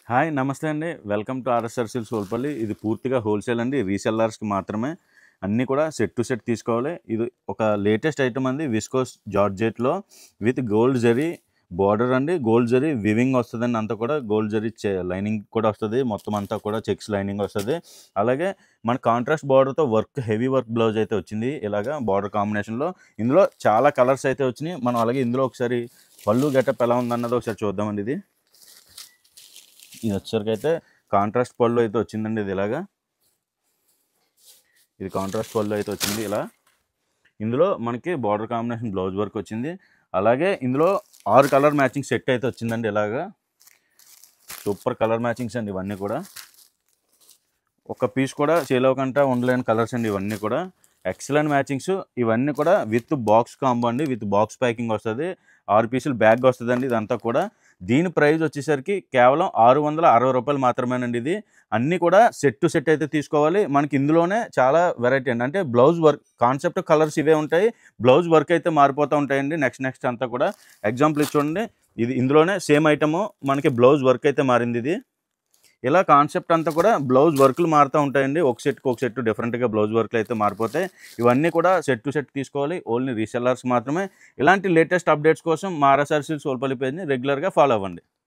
Hi నమస్తే అండి. Welcome to RSR silks Solpalli. ఇది పూర్తిగా హోల్సేల్ అండి. రీసెల్లర్స్కి మాత్రమే. అన్నీ కూడా సెట్ టు సెట్ తీసుకోవాలి. ఇది ఒక లేటెస్ట్ ఐటమ్ అండి. విస్కోస్ జార్జెట్లో విత్ గోల్డ్ జరీ బార్డర్ అండి. గోల్డ్ జరీ వివింగ్ వస్తుందండి. అంతా కూడా గోల్డ్ జరీ లైనింగ్ కూడా వస్తుంది. మొత్తం అంతా కూడా చెక్స్ లైనింగ్ వస్తుంది. అలాగే మన కాంట్రాస్ట్ బార్డర్తో హెవీ వర్క్ బ్లౌజ్ అయితే వచ్చింది. ఇలాగా బార్డర్ కాంబినేషన్లో ఇందులో చాలా కలర్స్ అయితే వచ్చినాయి. మనం అలాగే ఇందులో ఒకసారి పళ్ళు గెటప్ ఎలా ఉందన్నది ఒకసారి చూద్దామండి. ఇది వచ్చేసరికి అయితే కాంట్రాస్ట్ పళ్ళు అయితే వచ్చిందండి. ఇది కాంట్రాస్ట్ పళ్ళు అయితే వచ్చింది. ఇలా ఇందులో మనకి బార్డర్ కాంబినేషన్ బ్లౌజ్ వర్క్ వచ్చింది. అలాగే ఇందులో 6 కలర్ మ్యాచింగ్ సెట్ అయితే వచ్చిందండి. ఇలాగా సూపర్ కలర్ మ్యాచింగ్స్ అండి. ఇవన్నీ కూడా ఒక పీస్ కూడా చేయలేకుండా ఉండలేని కలర్స్ అండి. ఇవన్నీ కూడా ఎక్సలెంట్ మ్యాచింగ్స్. ఇవన్నీ కూడా విత్ బాక్స్ కాంబో అండి. విత్ బాక్స్ ప్యాకింగ్ వస్తుంది. 6 పీసులు బ్యాగ్ వస్తుందండి. ఇదంతా కూడా దీని ప్రైస్ వచ్చేసరికి కేవలం 660 రూపాయలు మాత్రమేనండి. ఇది అన్నీ కూడా సెట్ టు సెట్ అయితే తీసుకోవాలి. మనకి ఇందులోనే చాలా వెరైటీ అండి. అంటే బ్లౌజ్ వర్క్ కాన్సెప్ట్ కలర్స్ ఇవే ఉంటాయి. బ్లౌజ్ వర్క్ అయితే మారిపోతూ ఉంటాయండి. నెక్స్ట్ అంతా కూడా ఎగ్జాంపుల్ చూడండి. ఇది ఇందులోనే సేమ్ ఐటము మనకి బ్లౌజ్ వర్క్ అయితే మారింది. ఇది ఇలా కాన్సెప్ట్ అంతా కూడా బ్లౌజ్ వర్క్లు మారుతూ ఉంటాయండి. ఒక సెట్ డిఫరెంట్గా బ్లౌజ్ వర్క్లు అయితే మారిపోతాయి. ఇవన్నీ కూడా సెట్ టు సెట్ తీసుకోవాలి. ఓన్లీ రీసెల్లర్స్ మాత్రమే. ఇలాంటి లేటెస్ట్ అప్డేట్స్ కోసం మా ఆర్ఎస్ఆర్ సిల్క్స్ సోల్పల్లి పేజ్ని రెగ్యులర్గా ఫాలో అవ్వండి.